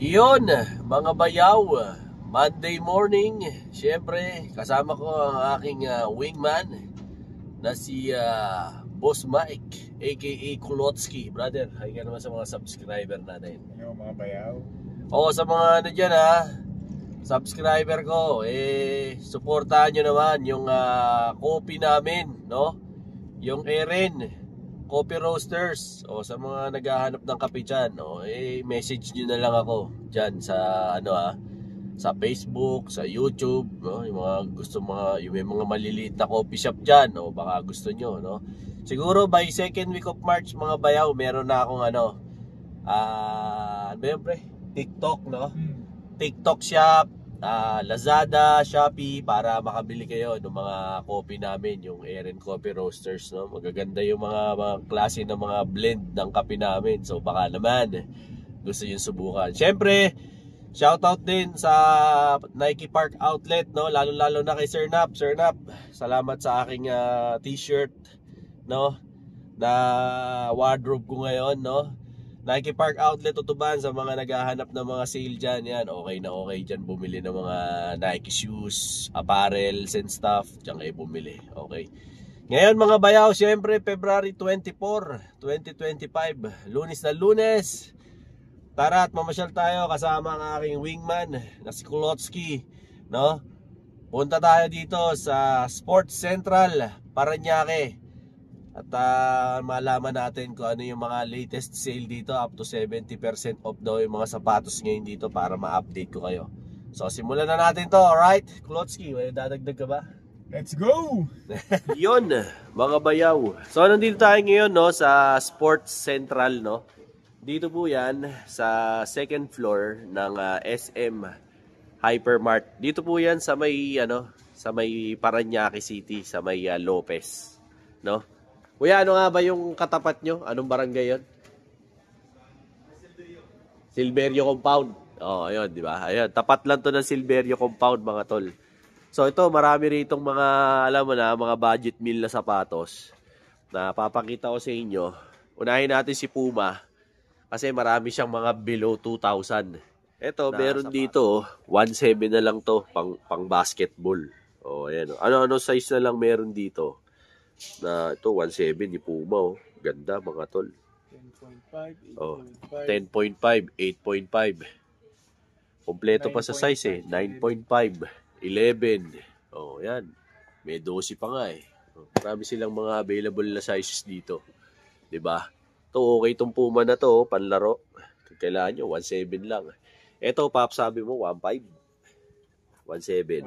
Yun, mga bayaw, Monday morning, syempre kasama ko ang aking wingman na si Boss Mike, aka Kulotsky. Brother, hi ka naman sa mga subscriber natin. Ano mga bayaw? Oo, sa mga ano dyan subscriber ko, supportahan nyo naman yung coffee namin, no? Yung Erin Coffee Roasters, o sa mga naghahanap ng kape dyan, message nyo na lang ako dyan sa sa Facebook, sa YouTube, no? Yung mga gusto yung may mga maliliit na coffee shop dyan, o baka gusto nyo, no? Siguro by second week of March, mga bayaw, meron na akong pre? TikTok, no? TikTok shop, Lazada, Shopee, para makabili kayo ng mga coffee namin, yung Erin Coffee Roasters, no? Magaganda yung mga klase ng mga blend ng kape namin. So baka naman gusto niyo subukan. Syempre, shoutout din sa Nike Park Outlet, no? Lalo-lalo na kay Sir Nap. Sir Nap, salamat sa aking t-shirt, no? Na wardrobe ko ngayon, no? Nike Park Outlet Tutuban, sa mga naghahanap ng mga sale dyan, yan, okay na okay dyan bumili ng mga Nike shoes, apparels and stuff. Diyan kayo bumili, okay. Ngayon mga bayaw, syempre February 24, 2025, Lunes na Lunes. Tara at mamasyal tayo kasama ang aking wingman na si Kulotsky, no? Punta tayo dito sa Sports Central, Parañaque. At malaman natin kung ano yung mga latest sale dito. Up to 70% off daw yung mga sapatos ngayon dito, para ma-update ko kayo. So simulan na natin to, alright? Kulotsky, may dadagdag ka ba? Let's go! Yun, mga bayaw. So nandito tayo ngayon, no, sa Sports Central, no? Dito po yan sa second floor ng SM Hypermart. Dito po yan sa may sa may Parañaque City, sa may Lopez, no? Kuya, ano nga ba yung katapat nyo? Anong barangay yun? Silverio Compound. Oh, ayun, di ba? Ayun, tapat lang to ng Silverio Compound, mga tol. So ito, marami ritong mga, alam mo na, mga budget meal na sapatos na papakita ko sa inyo. Unahin natin si Puma kasi marami siyang mga below 2,000. Ito, meron dito, 1,700 na lang to, pang basketball. Oh, ayan. Ano size na lang meron dito? Na ito 1.7 ni Puma, oh. Ganda mga tol. 10.5, 8.5. Oh, 10.5, 8.5. Kompleto pa sa size 9.5, 11. Oh, yan. May 12 pa nga Oh, marami silang mga available na sizes dito. 'Di ba? To okay tong Puma na to, panlaro. Kailangan nyo 1.7 lang. Ito, Pap, sabi mo 1.5. 1.7.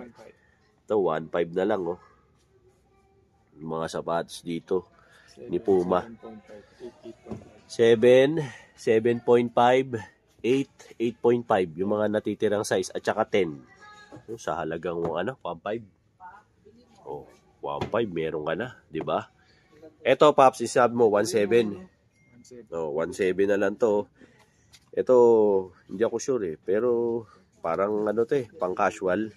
Ito 1.5 na lang, oh. Mga sapatos dito ni Puma. 7, 7.5, 8, 8.5 yung mga natitirang size, at saka 10. Sa halagang 1.5. Oh, 1.5 meron ka na, 'di ba? Ito, Pops, isabi mo 1.7. Oh, 1.7 na lang to. Ito, hindi ako sure pero parang pang casual.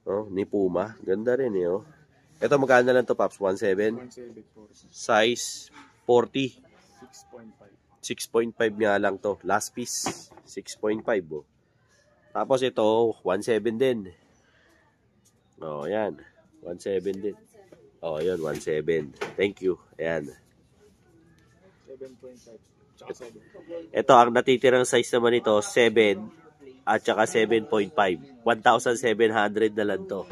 Oh, ni Puma. Ganda rin oh. Ito, magkano na lang to, Pops? 1.7? Size 40. 6.5 nga lang to. Last piece, 6.5 oh. Tapos ito, 1.7 din. Oh, ayan. 1.7 din. Oh, ayan, 1.7. Thank you. Ayan. 7.5. Ito, ang natitirang size naman ito, 7 at saka 7.5. 1,700 na lang to.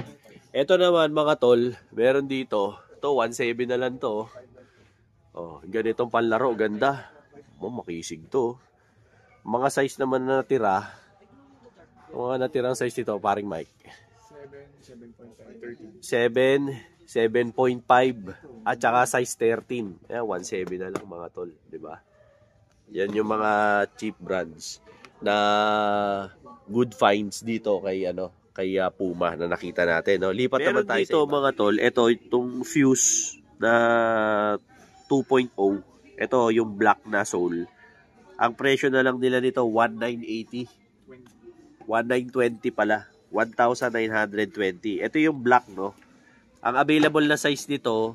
Ito naman mga tol, meron dito. Ito, 1.7 na lang to. Oh, ganitong panlaro, ganda. Oh, makisig to. Mga size naman na natira. Mga natirang size dito, paring Mike. 7, 7.5 at saka size 13. Ayan, 1.7 na lang mga tol, 'di ba? Yan yung mga cheap brands na good finds dito kay kay Puma na nakita natin, no? Lipat naman tayo dito mga tol. Ito itong Fuse na 2.0. Ito yung black na sole. Ang presyo na lang nila nito 1,980. 1,920 pala. 1,920. Ito yung black, no? Ang available na size nito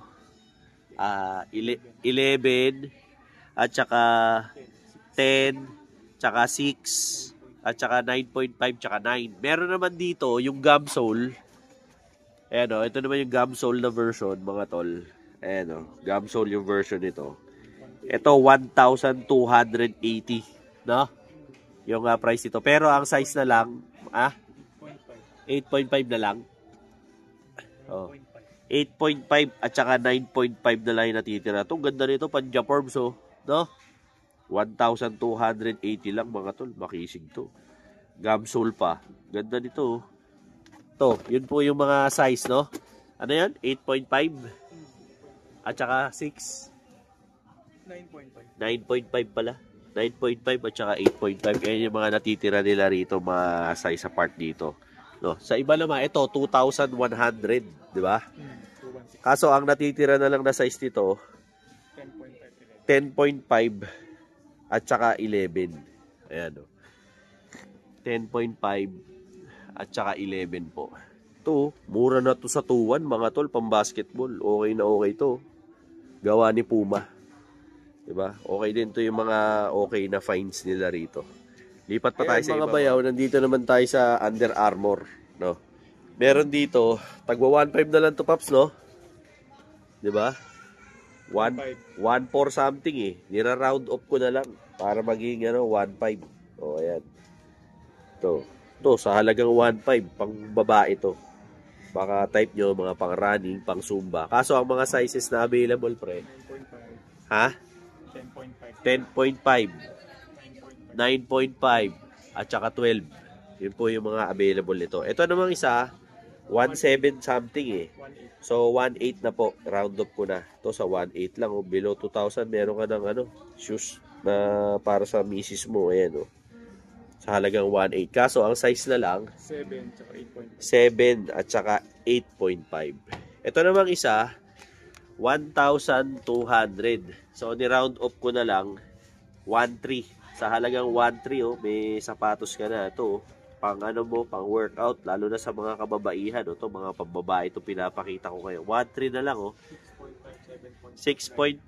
11 at saka 10, tsaka 6, at saka 9.5 tsaka 9. Meron naman dito yung gum sole. Ayan o, ito naman yung gum sole na version mga tol. Ayan o, gum sole yung version nito. Ito 1,280, no? Yung price nito. Pero ang size na lang, 8.5 na lang. Oh. 8.5 at saka 9.5 na lang yung natitira. Itong ganda nito, Panjaforms, oh. No? 1,280 lang mga tol. Makisig to. Gum sole pa. Ganda nito, oh. To, yun po yung mga size, no? Ano yan? 8.5 at saka 6. 9.5 pala. 9.5 at saka 8.5. Yan yung mga natitira nila rito, mga size apart dito. No, sa iba naman ito 2,100, di ba? Kaso ang natitira na lang na size nito 10.5 at saka 11. Ayan oh. 10.5 at saka 11 po. Ito, mura na to sa 2-1 mga tol, pang-basketball. Okay na okay to. Gawa ni Puma. Di ba? Okay din to yung mga okay na finds nila rito. Lipat pa tayo sa mga bayaw. Nandito naman tayo sa Under Armour, no? Meron dito, tagwa 1.5 na lang to, Paps, no? 'Di ba? 1.4 something eh. Nira-round off ko na lang para maging 1.5. Oh, ayan. To sa halagang 1.5 pang babae to. Baka type nyo mga pang running, pang zumba. Kaso ang mga sizes na available, pre. 10.5. Ha? 10.5. 9.5 at saka 12. Yun po yung mga available nito. Ito namang isa, 1.7 something eh. So 1.8 na po. Round up ko na. Ito sa 1.8 lang. Below 2,000 meron ka ng shoes na para sa misis mo. Ayan oh. Sa halagang 1.8. Kaso ang size na lang 7 at saka 8.5. Ito namang isa 1,200. So ni-round up ko na lang 1.3. Sa halagang 1.3 oh, may sapatos ka na. Ito, pang pang workout, lalo na sa mga kababaihan. Oh, ito, mga pambabae, ito pinapakita ko kayo. 1.3 na lang oh. 6.5,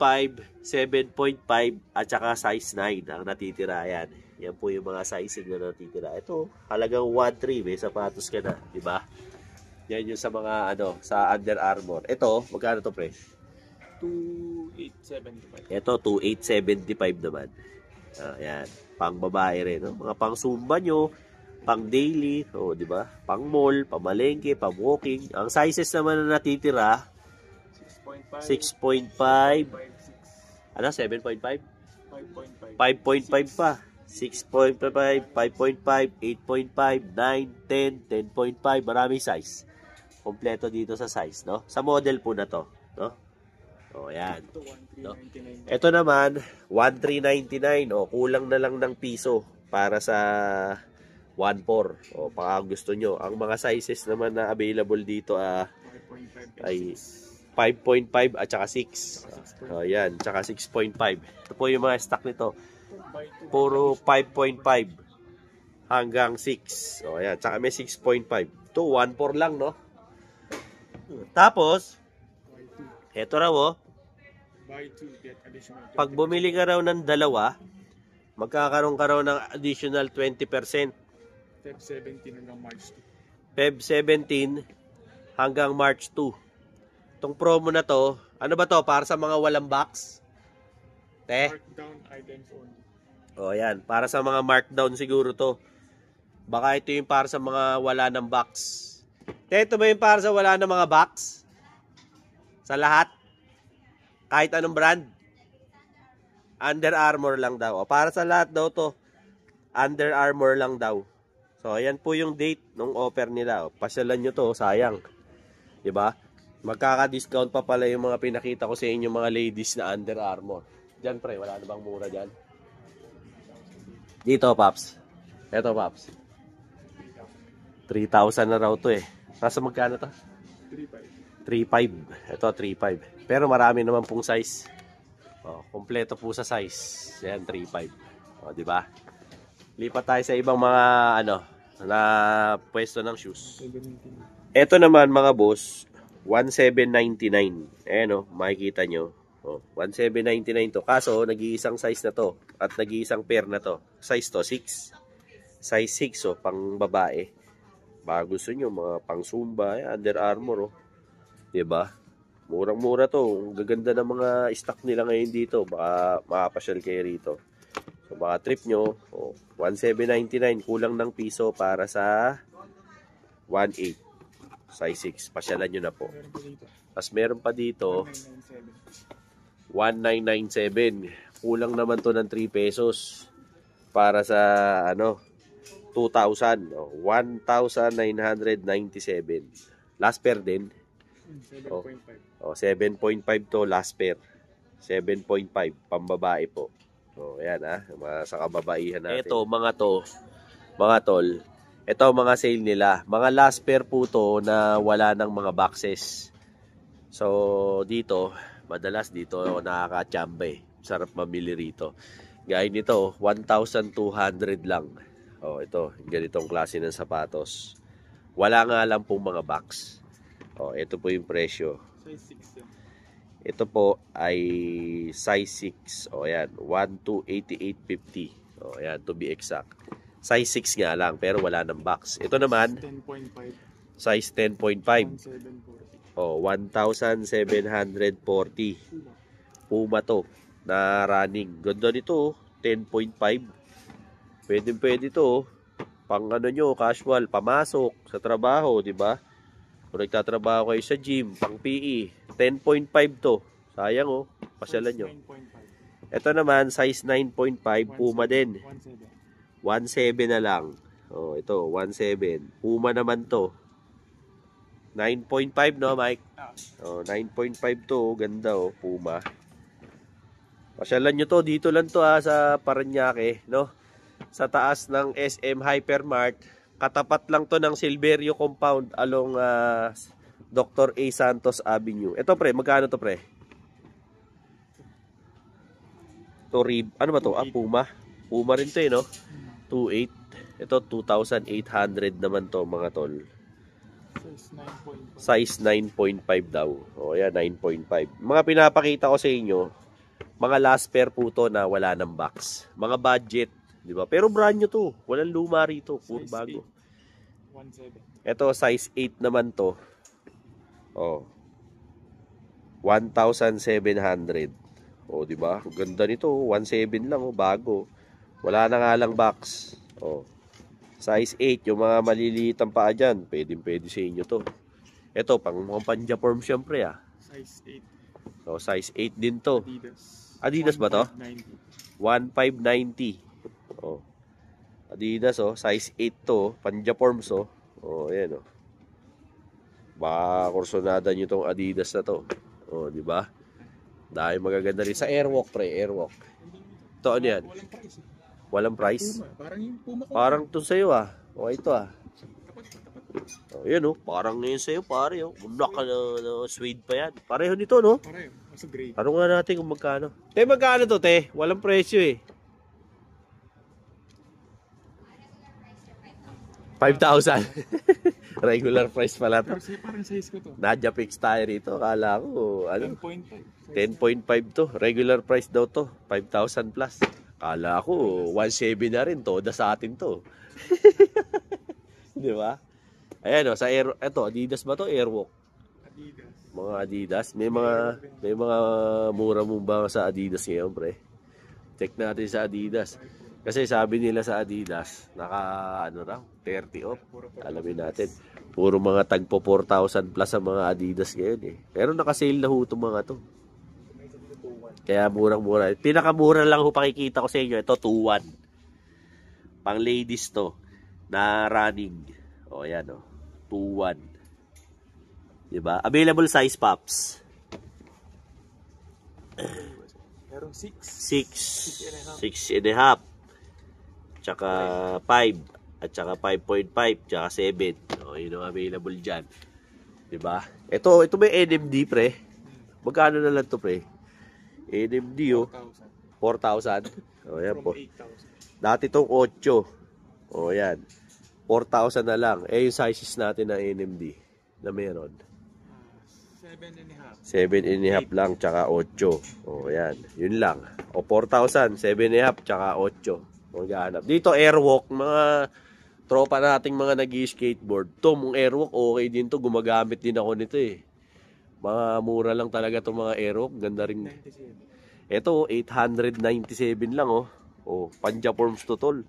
7.5, at saka size 9 ang natitira. Yan. Yan po yung mga sizing na natitira. Ito, halagang 1.3, may sapatos ka na. Diba? Yan yung sa mga, sa Under Armour. Ito, magkano to, pre? 2,875. Ito, 2,875 naman. Yan, pang babae rin, no? Mga pang zumba nyo, pang daily, di ba? Pang mall, pang malengke, pang walking. Ang sizes naman na natitira 6.5, 7.5? 5.5 pa. 6.5, 5.5, 8.5, 9, 10, 10.5, maraming size. Kompleto dito sa size, no? Sa model po na to, no? Yan. No? Ito naman, 1,399. Kulang na lang ng piso para sa 1.4. Baka gusto nyo. Ang mga sizes naman na available dito ay 5.5 at saka 6. Yan, tsaka 6.5. Ito po yung mga stock nito. Puro 5.5 hanggang 6. Yan, tsaka may 6.5. Ito, 1.4 lang, no? Tapos, eto raw pag bumili ka raw ng dalawa, magkakaroon ka raw ng additional 20%. Feb 17 hanggang March 2. Feb 17 hanggang March 2. Itong promo na to, ano ba to? Para sa mga walang box? Markdown items only. Yan. Para sa mga markdown siguro to. Baka ito yung para sa mga wala ng box. Ito ba yung para sa wala ng mga box? Sa lahat? Kahit anong brand? Under Armour lang daw. Para sa lahat daw to. Under Armour lang daw. So, ayan po yung date ng offer nila. Pasyalan nyo to. Sayang. Diba? Magkaka-discount pa pala yung mga pinakita ko sa inyo mga ladies na Under Armour. Diyan pre, wala na bang mura dyan? Dito, Paps. Eto, Paps. 3,000 na raw to eh. Nasa magkano to? 3.5. Ito, 3.5. Pero marami naman pong size. Kompleto po sa size. Yan, 3.5. Di ba? Lipat tayo sa ibang mga na pwesto ng shoes. Ito naman mga boss, 1,799. Ayan makikita nyo. 1,799 to. Kaso, nag-iisang size na to. At nag-iisang pair na to. Size to, 6. Size 6, oh, pang babae. Baka gusto nyo, mga pang Zumba, Under Armour, oh. Diba? Murang-mura to. Ang gaganda ng mga stock nila ngayon dito. Baka makapasyal kayo rito. So, baka trip nyo, oh, 1,799. Kulang ng piso para sa 1,800. Size 6. Pasyalan nyo na po. Meron pa dito. Tapos meron pa dito, 1997. 1,997. Kulang naman to ng 3 pesos. Para sa, 2,000. Oh, 1,997. Last pair din. 7.5. Oh, 7.5 to last pair. 7.5 pambabae po. Oh, ayan mga sa kababaihan natin. Ito mga tol. Ito mga sale nila. Mga last pair po to na wala ng mga boxes. So dito, madalas dito nakaka-chamba eh. Sarap mamili rito. Gaya nito, 1,200 lang. Oh, ito, ganitong klase ng sapatos. Wala nga lang pong mga box. Oh, ito po yung presyo. Size 6 yan. Ito po ay size 6. O, ayan. 1,288.50. O, ayan. To be exact. Size 6 nga lang, pero wala ng box. Ito naman, 10.5. size 10.5. 1,740. O, 1,740. Puma to, na running. Ganda nito, 10.5. Pwede to. Pang nyo, casual, pamasok sa trabaho, di ba? Kung nagtatrabaho kayo sa gym, pang PE, 10.5 to. Sayang oh, pasyalan nyo. 9.5. Ito naman, size 9.5, Puma din. 1.7. 1.7 na lang. Oh, ito, 1.7. Puma naman to. 9.5 no, Mike? Oh, 9.5 to. Ganda oh, Puma. Pasyalan nyo to, dito lang to sa Parañaque, no? Sa taas ng SM Hypermart. Katapat lang to ng Silverio Compound along Dr. A. Santos Avenue. Ito pre, magkano to pre? To ano ba to? Puma. Puma rin to no? 2.8. Ito 2,800 naman to mga tol. Size 9.5 daw. O yan, 9.5. Mga pinapakita ko sa inyo, mga last pair po to na wala ng box. Mga budget. Di ba? Pero brand nyo to. Walang luma rito. Puro bago. 1.7. Ito, size 8 naman to. Oh. 1,700. Oh, di ba? Ganda nito. 1.7 lang. Oh, bago. Wala na nga lang box. Oh. Size 8. Yung mga maliliit ang paa dyan. Pwede sa inyo to. Ito, pang mga panja-form syempre Size 8. So, size 8 din to. Adidas Ba to? 1,590. 1,590. Oh. Adidas size 8 to, Panja-forms Oh, ayan Baka kursonada nyo tong Adidas na to. Oh, di ba? Dahil magaganda rin sa Airwalk pre, Airwalk. Ito ano yan? Walang price. Parang yung Puma ko. Parang to sa'yo Oh, ito Oh, yan parang ngayon sa'yo pare Black na suede pa yan. Pareho nito no? Pareho, sa gray. Tanong nga natin kung magkano. Te, magkano to te? Walang presyo 5,000. Regular price pala to. Pero parang size ko to. Nadya fix tayo rito. Akala ko, 10.5. 10.5 to. Regular price daw to. 5,000 plus. Akala ko, 1.7 na rin to. Sa atin to. Di ba? Ayan sa eto, Adidas ba to? Airwalk. Adidas. Mga Adidas. May mga mura mo ba sa Adidas ngayon, pre? Check natin sa Adidas. Kasi sabi nila sa Adidas, naka 30 off. Alamin natin. Puro mga tagpo 4,000 plus ang mga Adidas ngayon Pero naka-sale na ho itong mga to. Kaya murang-mura. Pinakamura lang ho pakikita ko sa inyo. Ito 2.1. Pang ladies to. Na running. O yan 2.1. Diba? Available size pops. Meron 6. 6 and a half. Tsaka 5 at tsaka 5.5 tsaka 7 yun ang available dyan, diba? Ito may NMD pre. Magkano na lang to pre? NMD 4,000 yan po. Dati tong 8 yan 4,000 na lang yung sizes natin na NMD na meron 7.5 lang tsaka 8 yan, yun lang 4,000, 7.5 tsaka 8 Maghanap. Dito airwalk, mga tropa nating mga nag-skateboard. To, mong airwalk, okay din to. Gumagamit din ako nito eh. Mga mura lang talaga itong mga airwalk. Ganda rin. 97. Ito, 897 lang oh. Oh, Panja-forms to tol.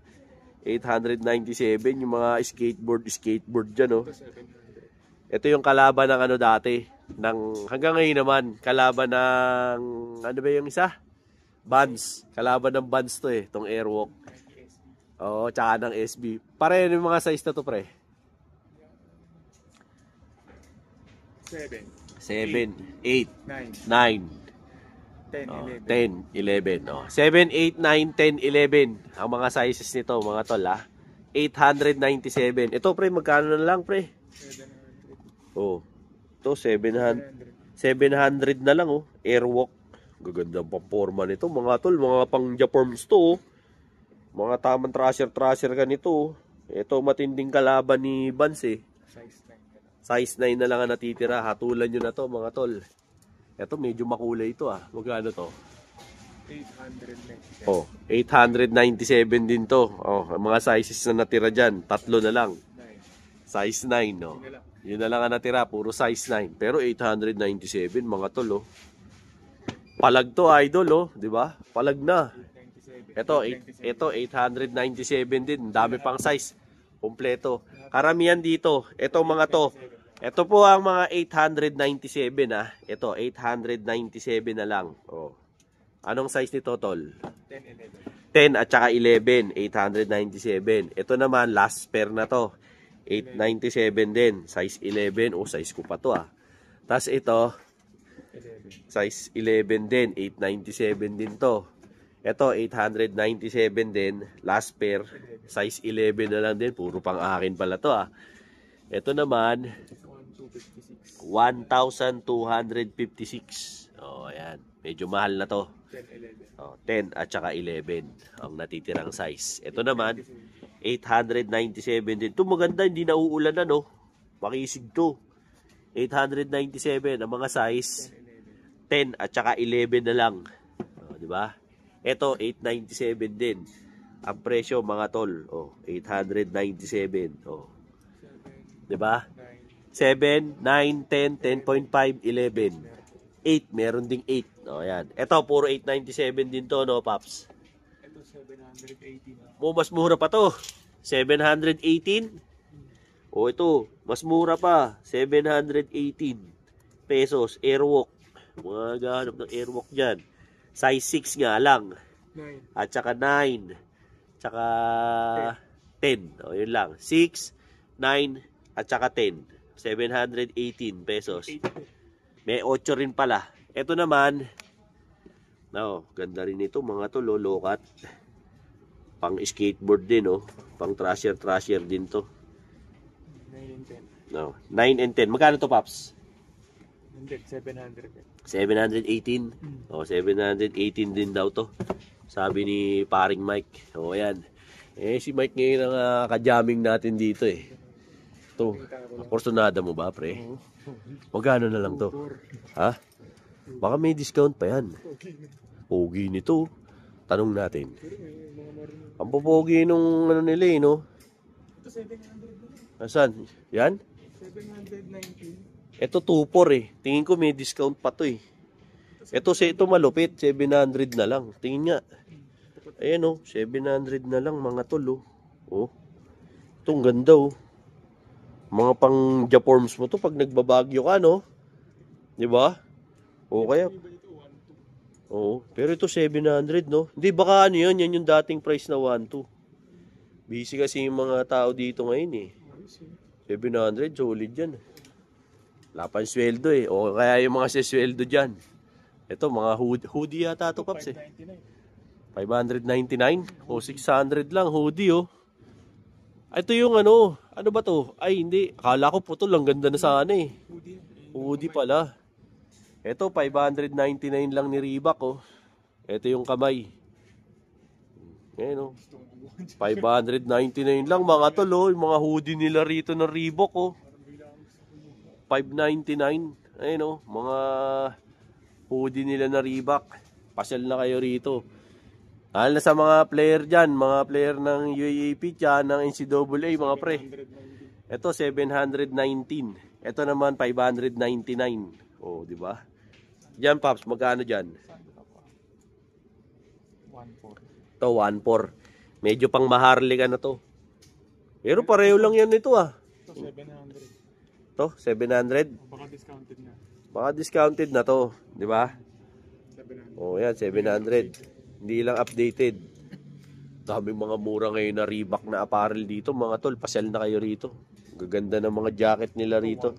897 yung mga skateboard dyan oh. Ito 700. Ito yung kalaban ng ano dati. Hanggang ngayon naman, kalaban ng, ano ba yung isa? Vans. Kalaban ng Vans to eh, itong airwalk. 90 SB. Oo, tsaka ng SB. Pareho yung mga size na to pre. 7, 7, 8, 9, 9, 10, oh, 11. 10, 11. Oh. 7, 8, 9, 10, 11. Ang mga sizes nito, mga tol ah. 897. Ito pre, magkano na lang pre? 700. Oh. Ito 700 na lang oh. Airwalk. Gagandang pamporma nito mga tol, mga pang Japorms to oh. Mga tamang trasher ka nito oh. Ito matinding kalaban ni Vans eh. Size 9 na lang. Size 9 na lang ang natitira. Hatulan nyo na to mga tol. Ito medyo makulay ito ah. Magkano to? 897. Oh, 897 din to. Oh, ang mga sizes na natira dyan, tatlo na lang. 9. Size 9 no. Yun na lang. Yun na lang ang natira, puro size 9. Pero 897 mga tol oh. Palag to idol oh, di ba? Palag na. 897. Ito 897 din. Dami pang size. Kompleto. Karamihan dito. Ito mga to. Ito po ang mga 897 ah. Ito 897 na lang. Oh. Anong size nito tol? 10, 11. 10 at saka 11, 897. Ito naman last pair na to. 897 din. Size 11. Oh, size ko pa to ah. Tapos ito 11. size 11 din. 897 din to. Ito 897 din. Last pair. Size 11 na lang din. Puro pang akin pala to ah. Ito naman 1256. 1,256. Oh, ayan. Medyo mahal na to. 10, 11. Oh, 10 at saka 11 ang natitirang size. Ito naman 897 din. Ito maganda, hindi na uulan na no. Makisig to. 897 ang mga size. 10 at saka 11 na lang. Oh, di ba? Ito 897 din. Ang presyo mga tol, oh, 897. Oh. 7, Di ba? 9, 7, 9, 10, 10.5, 11. 8, meron ding 8. Oh, ayan. Ito puro 897 din to, no, Paps. ito 780 na. Oh, mas mura pa to. 718. Oh, ito, mas mura pa. 718 pesos. Airwalk. Mga gahanap ng airwalk dyan. Size 6 nga lang. 9, At saka 9. Tsaka 10. O, yun lang. 6, 9, at saka 10. 718 pesos. 8. May 8 rin pala. Ito naman, no, ganda rin ito mga to, lolokat. Pang skateboard din, oh. Pang trasher din to. 9 and 10. No, 9 and 10. Magkano to, Paps? Hindi, 700. 718. Oh, 718 din daw to. Sabi ni paring Mike. Oh, ayan. Eh, si Mike ngayon ang ka-jamming natin dito eh. Ito, portionada mo ba, pre? Magkano na lang to? Ha? Baka may discount pa yan. Pogi nito. Tanong natin. Ang popogi nung ano nila eh, no? Ito 700 na. Asan? Yan? 719. Ito 2.4 eh. Tingin ko may discount pa to eh. Ito malupit. 700 na lang. Tingin nga. Ayan oh. 700 na lang mga tol oh. Oh. Itong ganda oh. Mga pang Japorms mo to pag nagbabagyo ka no. Di ba? O kaya. Oo. Pero ito 700 no. Hindi baka ano yun. Yan yung dating price na 1.2. Busy kasi yung mga tao dito ngayon eh. 700 solid yan. Wala pang sweldo eh. O kaya yung mga sisweldo dyan. Ito mga hoodie yata to Paps eh. 599 o 600 lang hoodie oh. Ito yung ano ba to? Ay hindi, akala ko putol, ang ganda na sana eh. Hoodie pala. Ito 599 lang ni Reebok oh. Ito yung kamay. Ayan oh. 599 lang mga tol oh. Yung mga hoodie nila rito ng Reebok oh. 599. Ayan oh, mga hoodie nila na Reebok. Pasyal na kayo rito. Lalo na sa mga player dyan, mga player ng UAAP dyan, ng NCAA, mga pre. 790. Ito, 719. Ito naman, 599. Oh, di ba? Diyan, Pops, magkano dyan? 1.4. Ito, 1.4. Medyo pang maharlika na to. Pero pareho lang yan ito ah. Ito 700. Ito, 700. Baka discounted na. Baka discounted na to, di ba? 700. Oh, yan, 700. Hindi lang updated. Daming mga mura ngayon na Reebok na apparel dito, mga tol. Pasyal na kayo rito. Gaganda ng mga jacket nila rito.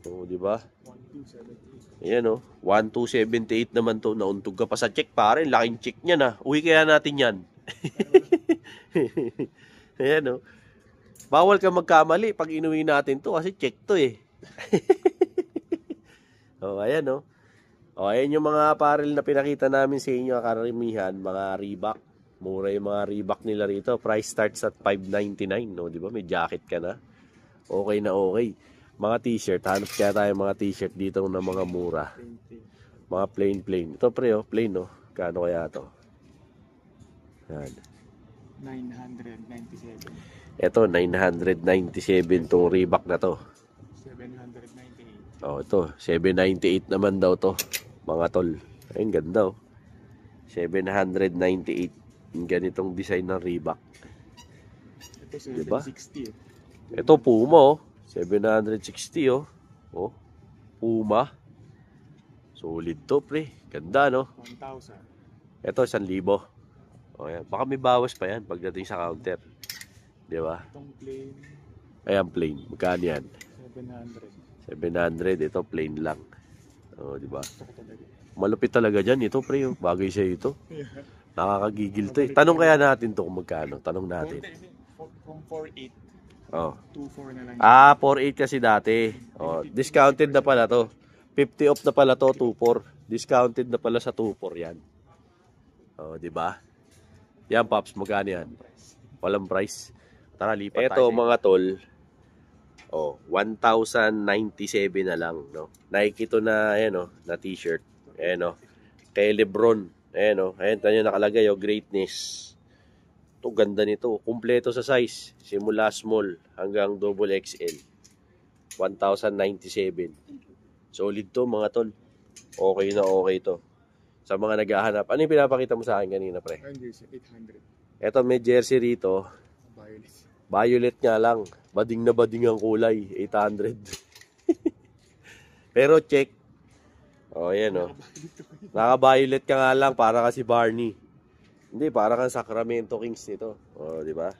Oh, di ba? 1278. Ayan oh, 1278 naman to. Nauntog ka pa sa check, pare. Laking check niya na. Uwi kaya natin yan. Ayan oh. Bawal ka magkamali pag inuwi natin to kasi check to eh. Oh, ayan oh. Oh, ayan yung mga apparel na pinakita namin sa inyo, karamihan, mga Reebok. Mura yung mga Reebok nila rito. Price starts at $599, no? Di ba? May jacket ka na. Okay na okay. Mga t-shirt, hanap kaya tayo mga t-shirt dito na mga mura. Mga plain. Ito pre, oh, plain, no? Kano kaya to? Yan. 997. Ito, 997 tong Reebok na to. 798. Oh, ito, 798 naman daw to, mga tol. Ayun, ganda oh. 798. Yung ganitong design ng Reebok. Ito 760. Diba? Ito, Puma oh. 760 oh. Oh, Puma. Solid to, pre. Ganda, no? 1,000. Ito, 1,000. Oh, yan. Baka may bawas pa yan pagdating sa counter. Di ba? Itong plain. Ayan, plain. Magkano yan? 700. 700. Ito, plain lang. Oh, di ba? Gusto ko talaga. Malupit talaga dyan. Ito, pre. Oh. Bagay siya ito. Nakakagigil to eh. Tanong kaya natin to kung magkano. Tanong natin. From 4.8. Oh. 2.4 na lang. 4.8 kasi dati. Oh, discounted na pala to. 50 off na pala to, 2.4. Discounted na pala sa 2.4 yan. Oh, di ba? Yan, Pops, magkano yan? Walang price. Tara, lipat tayo. Ito, mga tol. Oh, 1,097 na lang, no. Nike to na, ayan oh, na t-shirt. Ayan oh. Kay LeBron. Ayan oh. Ayan, tanyo nakalagay oh, greatness. Ito, ganda nito. Kumpleto sa size. Simula small hanggang double XL. 1,097. Solid to, mga tol. Okay na okay to. Sa mga naghahanap. Ano yung pinapakita mo sa akin kanina, pre? 800. Eto, may jersey rito. Violet. Violet nga lang. Bading na bading ang kulay. 800. Pero check. Oh, yan oh. Naka-violet ka nga lang para kasi Barney. Hindi, para kang Sacramento Kings nito. Oh, di ba?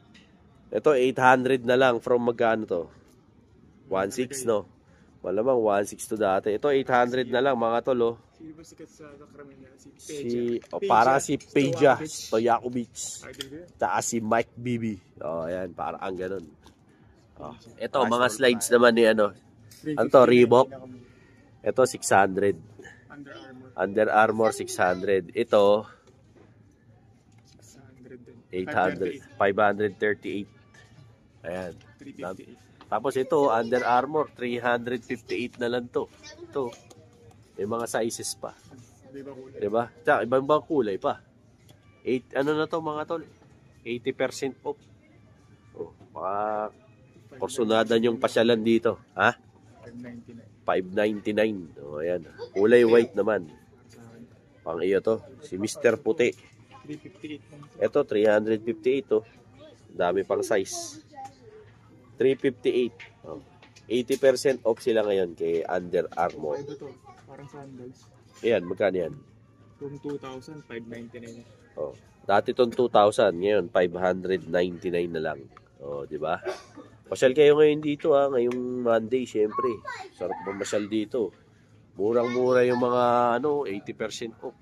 Ito 800 na lang from magkano to? 1.6 no. Malamang 1.6 to dati. Ito 800 na lang mga tol oh. Sino ba sikat sa Sacramento? Para si Peja Stojakovic. Idol ko yun. Tsaka si Mike Bibby. Oh, ayan, para ang ganun. Oh. Ito, mga slides naman ni ano. Ano to, Reebok? Ito 600. Under Armour. Under Armour 600. Ito 600 din. 800, 538. Ayan. 358. Tapos ito, Under Armour 358 na lang to. Ito. May mga sizes pa. Di ba kulay? 'Di ba? Tsaka ibang kulay pa. 8 ano na to mga tol? 80% off. Oh, baka porsunadan yung pasyalan dito, ha? 599. 599. Oh, ayan. Kulay white naman. Sa akin. Pang iyo to, si Mr. Puti. 358. Ito 358 to. Dami pang size. 358. Oh. 80% off sila ngayon kay Under Armour. Ito to. Parang sandals. Ayan, magkano yan? From 2,000, 599. Oh. Dati tong 2,000, ngayon 599 na lang. Oh, di ba? Pasyal kayo ngayon dito ha, ngayong Monday syempre. Sarap mamasyal dito. Murang-mura yung mga 80% off.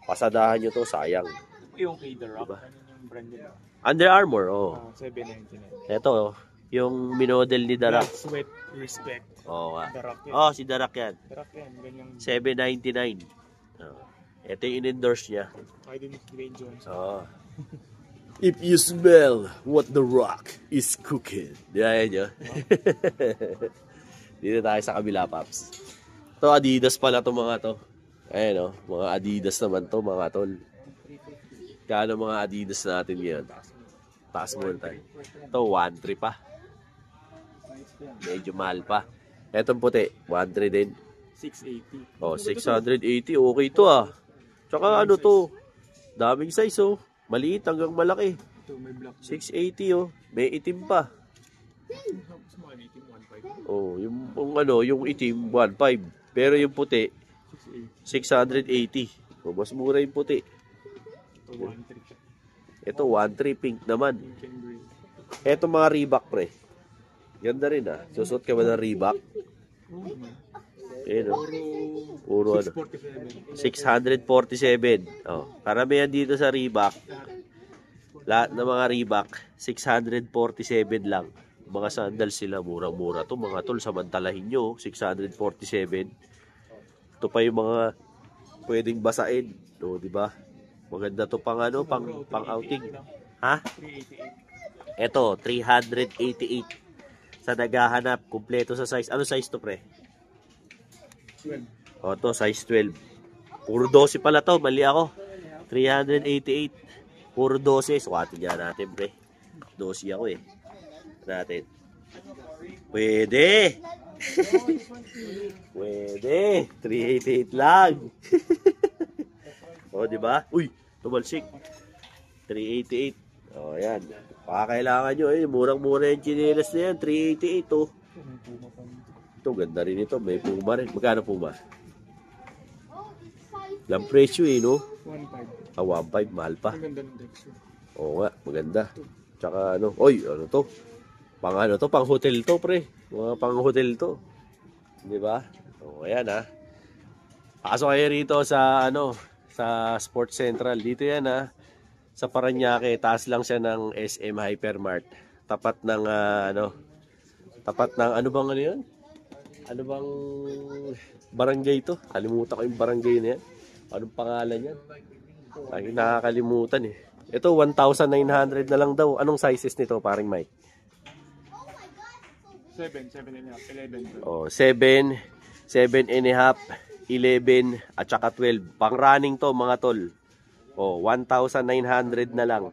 Pasadahan nyo to, sayang. Yung kay The Rock, Diba? ano yung brand nila? Under Armour, oh. 799. Ito, yung minodel ni The Rock. Blood, Sweat, Respect. Oo nga. The Rock yan. Oh, si The Rock yan. The Rock yan. Ganyang 799. Oh. Ito yung in-endorse niya. idol ni Dwayne Johnson. Oh. If you smell what The Rock is cooking. Di ba yan yun? Dito tayo sa kabila, Paps. Ito, Adidas pala to mga to. Ayan o, mga Adidas naman to mga tol. Kano mga Adidas natin ngayon? Taas mo tayo. Ito, 1.3 pa. Medyo mahal pa. Etong puti, 1.3 din. 680. Oh, 680. Okay to ah. Tsaka ano to? Daming size oh. Maliit hanggang malaki. Ito, may black. 680 oh. May itim pa. Oh, yung ano, yung itim 1.5. Pero yung puti 680. Oh, mas mura yung puti. Ito 1.3 pink naman. Ito mga Reebok pre. Ganda rin ah. Susot ka ba ng Reebok? Ayan oh. Puro ano. 647. Oh, karamihan dito sa Reebok. Lahat ng mga Reebok 647 lang. Mga sandals sila murang-mura to mga tol, samantalahin nyo 647. Ito pa yung mga pwedeng basain, no, di ba? Maganda to pang ano, pang outing. Ha? Ito 388. Sa naghahanap, kumpleto sa size. Ano size to pre? 12. O to size 12. Puro 12 pala to, mali ako. 388. Puro 12. Sukatin niya natin pre. 12 ako eh. Natin. Pwede. Pwede. 388 lang. O, di ba? Uy, tumalsik. 388. O, yan. Pakakailangan nyo eh. Murang-mura yung chinelas na yan. 388 oh. Ito, ganda rin ito. May Puma rin. Magkano Puma? Lang presyo eh, no? 1.5. Ah, 1.5. Mahal pa. Ang ganda ng Dexo. Oo nga, maganda. Tsaka ano, oy, ano to? Pang ano to, pang hotel to, pre. Mga pang hotel to. Di ba? O, ayan ha. Pasok kayo rito sa ano, sa Sports Central. Dito yan ha. Sa Parañaque, taas lang siya ng SM Hypermart. Tapat ng tapat ng ano bang ano 'yan? Ano bang barangay to? Kalimutan ko yung barangay na yan. Anong pangalan yan? Ay, nakakalimutan eh. Ito, 1,900 na lang daw. Anong sizes nito, paring Mike? 7, 7.5, 11. Oh, 7, 7.5, 11, at saka 12. Pang running to, mga tol. Oh, 1,900 na lang.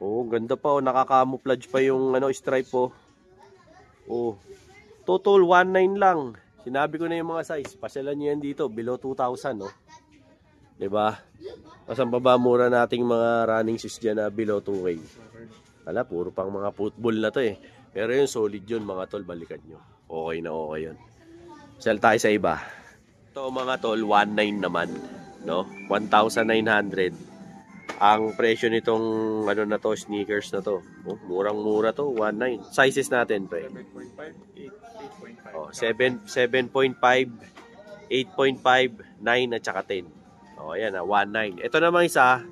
Oh, ganda pa oh. Nakaka-camouflage pa yung ano, stripe po. Oh. Total 1.9 lang. Sinabi ko na yung mga size. Pasyalan niyo yan dito, below 2,000, no. 'Di ba? Mas ang baba mura nating mga running shoes diyan na below 2K. Wala, puro pang mga football na to eh. Pero yun, solid yun mga tol, balikan nyo. Okay na okay yun. Sell tayo sa iba. Ito mga tol, 1.9 naman. No? 1,900. Ang presyo nitong ano na to, sneakers na to. Oh, murang-mura to, 1.9. Sizes natin, pre. 7.5, 8.5. Oh, 7.5, 8.5, 9 at saka 10. Oh, ayan 1.9. Ito naman isa,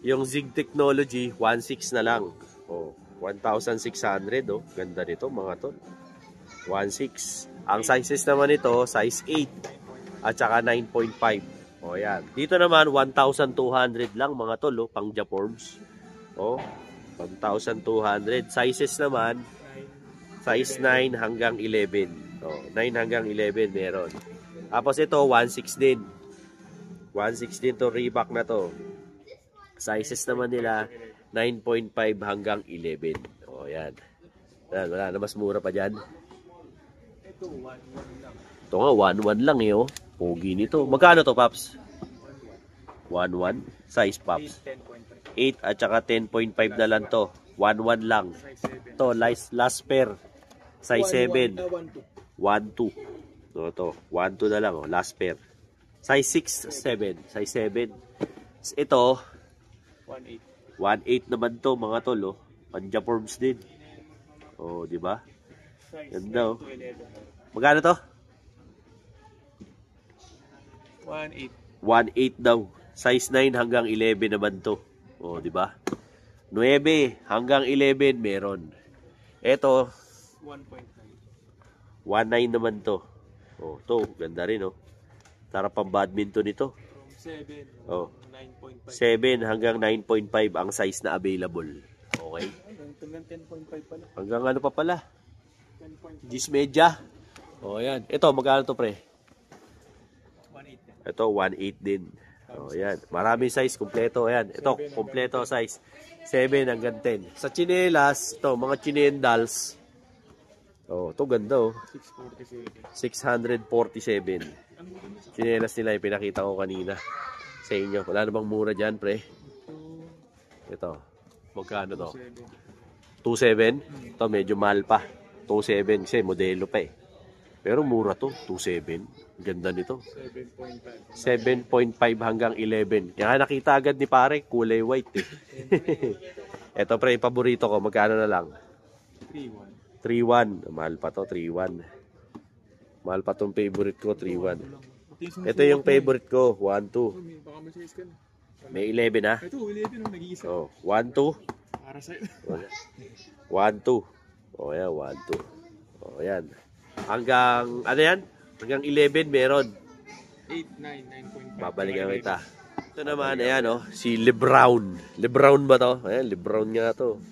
yung Zig Technology, 1.6 na lang. Oh, 1,600 oh. Ganda nito mga tol. 1.6. Ang sizes naman ito, size 8 at saka 9.5. Oh, ayan. Dito naman 1,200 lang mga tol, oh, pang Japorms. Oh, 1,200. Sizes naman size 9 hanggang 11. Oh, 9 hanggang 11 meron. Tapos ito 1.6 din. 1.6 din to, Reebok na to. Sizes naman nila 9.5 hanggang 11. Oh, ayan. Ayan, wala na mas mura pa dyan. Ito, 1.1 lang. Ito nga, 1.1 lang eh, oh. Pogi nito. Magkano to, Paps? 1.1? Size, Paps? 8 at saka 10.5 na lang to. 1.1 lang. To, last pair. Size 7. 1.2. So, to. 1.2 na lang, oh. Last pair. Size 6, 7. Size 7. Ito, 1.8. 1.8 naman to, mga tol, oh. Panja-forms din. Oh, di ba? Ganda, oh. Magkano to? 1.8. 1.8 daw. Size 9 hanggang 11 naman to. Oh, di ba? 9 hanggang 11 meron. Ito, 1.9. 1.9 naman to. Oh, to, ganda rin, oh. Sarap pang badminton ito. From 7, Oh. 9.5. 7 hanggang 9.5 ang size na available. Okay? Hanggang 10.5 pala. Hanggang ano pa pala? 10.5. 10 medya. Oh, yan. Ito, magkano to, pre? 1.8 yan. Ito, 1.8 din. Oh, yan. Maraming size, kumpleto. Ayan. Ito, kumpleto size. 7 hanggang 10. Sa chinelas, ito, mga chinendals. Oh, ito ganda oh. 647. Chinelas nila yung pinakita ko kanina sa inyo. Wala na bang mura dyan, pre? Ito. Magkano to? 2.7? Ito, medyo mahal pa. 2.7 kasi modelo pa eh. Pero mura to, 2.7. Ganda nito. 7.5 hanggang 11. Kaya nakita agad ni pare, kulay white eh. Ito pre, paborito ko. Magkano na lang? 3.1. Mahal pa to, 3.1. Mahal pa tong favorite ko, 3.1. Ito yung favorite ko, 1.2. May 11 ha? Ito, 11 ang nag-iisa. Oh, 1.2. Para sa'yo. 1.2. Oh, yan, 1.2. Oh, yan. Hanggang, ano yan? Hanggang 11 meron. 8, 9, 9.5. Babalikan kita. Ito naman, ayan oh, si LeBron. LeBron ba to? Ayan, LeBron nga to.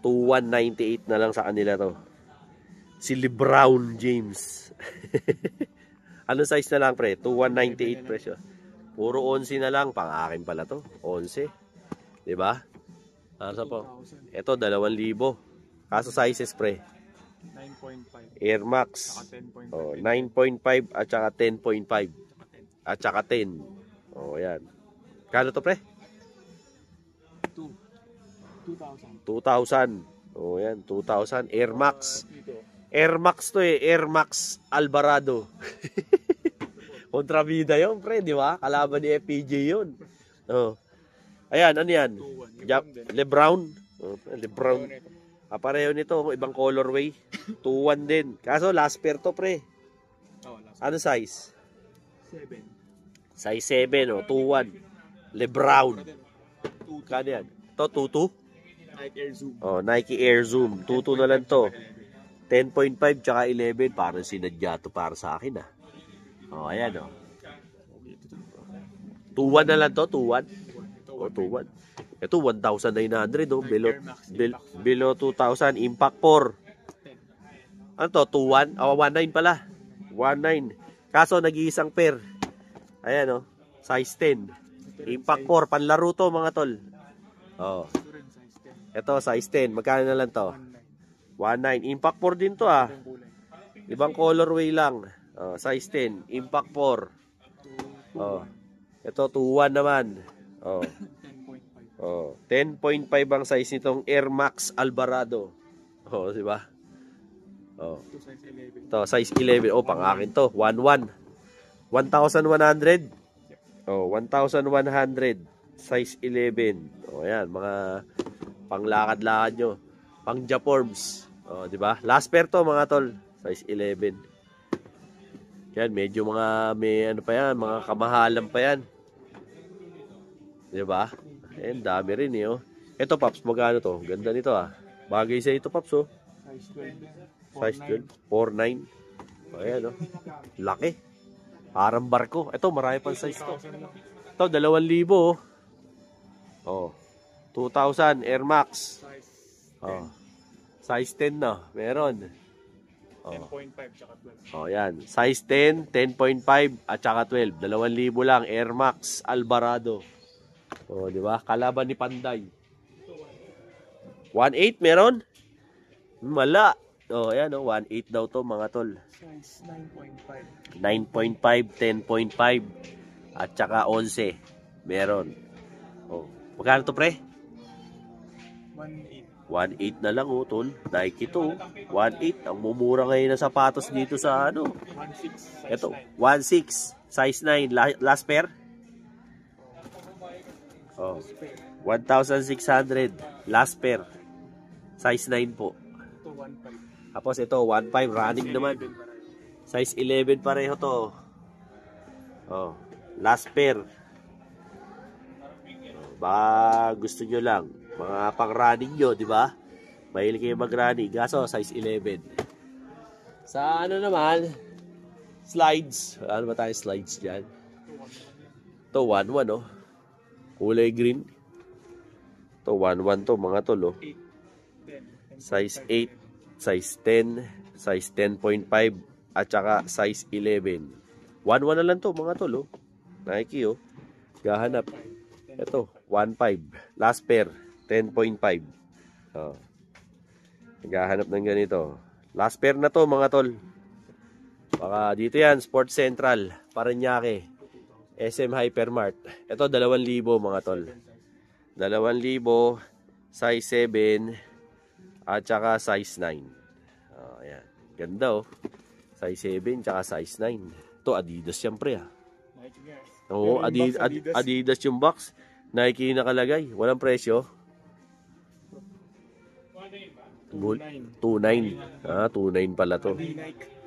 2.198 na lang sa kanila to. Si LeBron James. Ano size na lang pre? 2.198 presyo. Puro 11 na lang. Pang-akin pala to. 11. Diba? Ano po? Ito, 2,000. Kaso sizes pre. 9.5. Air Max. Oh, 9.5 at saka 10.5. At saka 10. Oh, yan. Kano to pre? 2,000. Oh, yan. 2,000. Air Max. Air Max to eh. Air Max Alvarado. Kontrabida yun, pre. Di ba? Kalaban ni FPJ yun. Oh. Ayan, ano yan? LeBron. Oh, LeBron. Pareho nito. Ibang colorway. 2.1 din. Kaso last pair to, pre. Ano size? 7. Size 7, oh. 2.1. LeBron. Kano yan? Ito, 2.2? Nike Air Zoom. Oh, Nike Air Zoom. 2.2 na lang to. 10.5 tsaka 11. Parang sinadya to para sa akin ah. Oh, ayan oh. 2.1 na lang to. 2.1. Oh, 2.1. Ito 1,900 oh. Below 2,000. Impact 4. Ano to? 2.1? Oh, 1.9 pala. 1.9. Kaso nag-iisang pair. Ayan oh. Size 10. Impact 4. Panlaro to mga tol. Oh. Ito size 10. Magkano na lang to? 1.9. Impact 4 din to ah. Ibang colorway lang. Oh, size 10. Impact 4. Oh. Ito 2.1 naman. Oh. Oh, 10.5 ang size nitong Air Max Alvarado. Oh, di ba? Oh. Ito size 11. Oh, pang akin to. 1.1. 1,100. Oh, 1,100. Size 11. Oh, ayan, mga panglakad-lakad nyo. Pang Jaforms. Oh, di ba? Last pair to mga tol. Size 11. Yan, medyo mga may ano pa yan, mga kamahalan pa yan. Di ba? Ayan, dami rin eh, oh. Ito, Paps, magkano to? Ganda nito, ah. Bagay sa ito, Paps, oh. Size 12. 4.9. Oh, ayan, oh. Laki. Parang barko. Ito, marami pang size to. Ito, 2,000, oh. Oh. 2,000, Air Max. Oh. Size 10 na. Meron. Oh. 10.5 tsaka 12. Oh, yan. Size 10, 10.5 at saka 12. 2,000 lang. Air Max Alvarado. Oh, di ba? Kalaban ni Panday. 1.8 meron? Mala. Oh, ayan oh, 1.8 daw to mga tol. Size 9.5. 9.5, 10.5 at saka 11. Meron. Oh, magkano to pre? 1.8. 1.8 na lang oh, tol. Nike to. 1.8. Ang mumura ngayon na sapatos dito sa ano. 1.6. Ito, 1.6. Size 9. Last pair? Oh, 1,600. Last pair. Size 9 po. Ito 1.5. Tapos ito, 1.5. Running naman. Size 11 pareho to. Oh, last pair. Baka gusto nyo lang. Mga pang-running nyo, di ba? Mahilig kayo mag-running. Gaso, size 11. Sa ano naman, slides. Ano ba tayo slides dyan? Ito, 1.1 oh. Kulay green. Ito, 1.1 to mga tol oh. Size 8, size 10, size 10.5 at saka size 11. 1.1 na lang to mga tol oh. Nike oh. Gahanap. Ito, 1.5. Last pair, 10.5. Oh. Naghahanap ng ganito. Last pair na to mga tol. Baka dito yan, Sports Central, Parañaque, SM Hypermart. Ito, 2,000 mga tol. 2,000, size 7, at saka size 9. Oh, ayan. Ganda oh. Size 7, tsaka size 9. Ito, Adidas siyempre ah. Oo, Adidas yung box. Nike yung nakalagay. Walang presyo. 2.9. Ah, 2.9 pala to.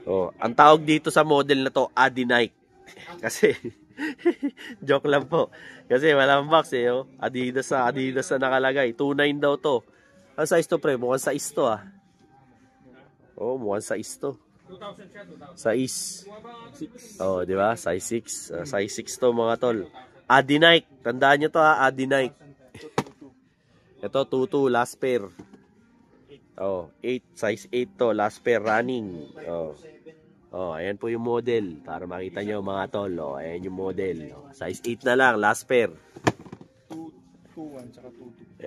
Oh, ang tawag dito sa model na to, Adinike. Kasi joke lang po. Kasi walang box eh, oh. Adidas na nakalagay. 2.9 daw to. Ang size to pre, mukhang size to ah. Oh, mukhang size to. Size. Oh, di ba? Size 6. Size 6 to mga tol. Adinike. Tandaan nyo to ha, Adinike. Ito, 2.2, last pair. Oh, 8, size 8 to, last pair running. Oh. Oh, ayan po yung model para makita nyo mga tol. Oh, ayan yung model. Oh, size 8 na lang, last pair. 2.1 tsaka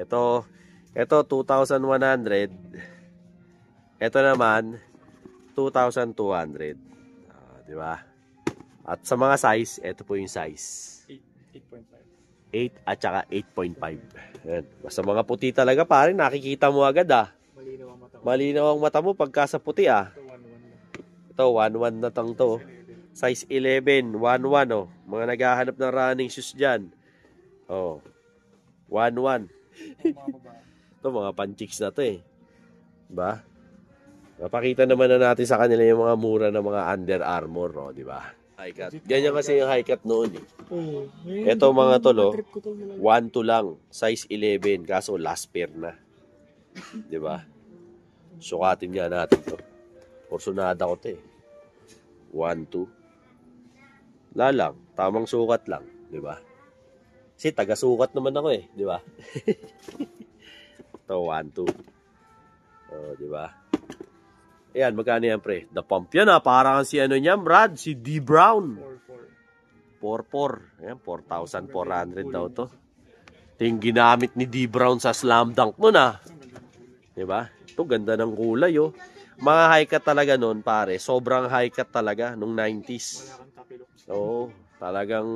2.2. Ito 2,100. Ito naman 2,200. Di ba? At sa mga size, ito po yung size. 8.5. 8 at saka 8.5. Ayan. Basta mga puti talaga pare, nakikita mo agad ah. Malinaw ang mata mo pagka sa puti ah. Ito 1.1 na tang to. Size 11, 1.1 oh. Mga naghahanap ng running shoes dyan. Oh. 1.1. Ito mga panchiks na to eh. Diba? Napakita naman na natin sa kanila yung mga mura na mga Under Armour, oh, di ba? High cut. Ganyan kasi yung high cut noon eh. Ito mga tolo, 1.2 lang, size 11, kaso last pair na. Di ba? Sukatin nga natin to. Porsunada ko to eh. 1.2. Lalang, tamang sukat lang, di ba? Kasi taga-sukat naman ako eh, di ba? Ito 1.2. Oh, di ba? Ayan, magkano yan pre? The Pump yan ah, parang si ano niya, Brad, si D. Brown. 4.4. Ayan, 4,400 daw to. Ito yung ginamit ni D. Brown sa slam dunk mo na. Diba? Ito, ganda ng kulay oh. Mga high cut talaga nun pare, sobrang high cut talaga nung 90s. Oo, talagang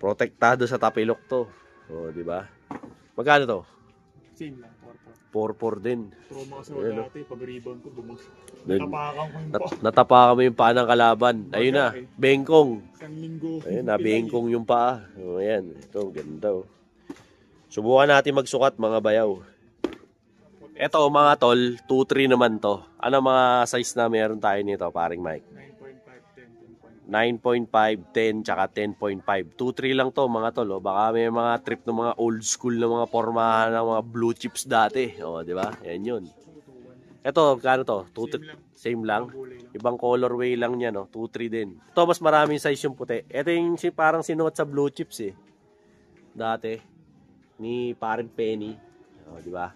protektado sa tapilok to. Oo, diba? Magkano to? Same lang, 4.4 din. Trauma kasi ako dati, pag rebound ko, bumagsak. Natapakan ko yung paa. Natapakan mo yung paa ng kalaban. Ayun na, bengkong. Isang linggo. Ayun na, bengkong yung paa. O, ayan, ito, ganda oh. Subukan natin magsukat mga bayaw. Ito mga tol, 2.3 naman to. Ano mga size na meron tayo nito, paring Mike? 9.5, 10, tsaka 10.5. 2.3 lang to mga tol. Oh. Baka may mga trip ng mga old school na mga pormahan ng mga blue chips dati. O, di ba? Yan yun. Ito, kano to? 2, same lang. Ibang colorway lang niya, no? 2.3 din. Ito, mas maraming size yung puti. Ito yung parang sinuot sa blue chips eh. Dati. Ni paring Penny. O, di ba?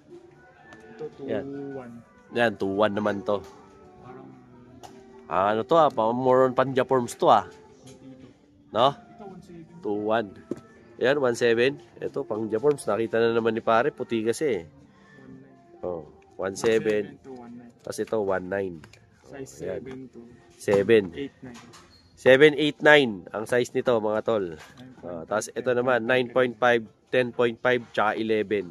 Ito, 2.1. Yan, 2.1 naman to. Ano to ah, more on panja forms to ah. No? 2.1. Yan, 1.7. Ito, pang forms. Nakita na naman ni pare, puti kasi eh. Oh, 1.7. Tapos ito, 1.9. Size 7 to 7. 7, 8, 9 ang size nito mga tol. Tapos ito naman, 9.5, 10.5, tsaka 11.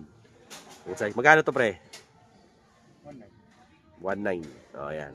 Ang size. Magkano to pre? 1.9. Oh, yan.